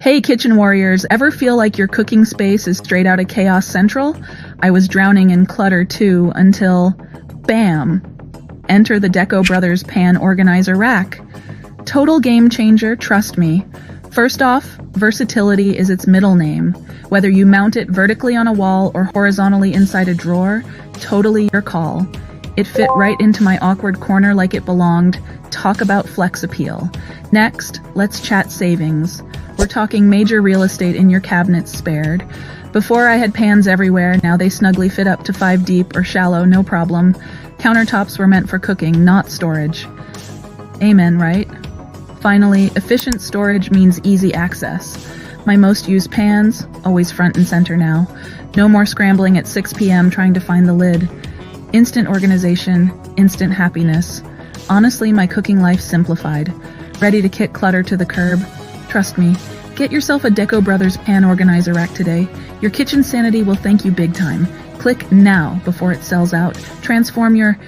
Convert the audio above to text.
Hey kitchen warriors, ever feel like your cooking space is straight out of Chaos Central? I was drowning in clutter too until, bam, enter the Deco Brothers pan organizer rack. Total game changer, trust me. First off, versatility is its middle name. Whether you mount it vertically on a wall or horizontally inside a drawer, totally your call. It fit right into my awkward corner like it belonged. Talk about flex appeal. Next, let's chat savings. We're talking major real estate in your cabinets spared. Before I had pans everywhere, now they snugly fit up to 5 deep or shallow, no problem. Countertops were meant for cooking, not storage. Amen, right? Finally, efficient storage means easy access. My most used pans, always front and center now. No more scrambling at 6 p.m. trying to find the lid. Instant organization, instant happiness. Honestly, my cooking life simplified. Ready to kick clutter to the curb? Trust me, get yourself a Deco Brothers pan organizer rack today. Your kitchen sanity will thank you big time. Click now before it sells out. Transform your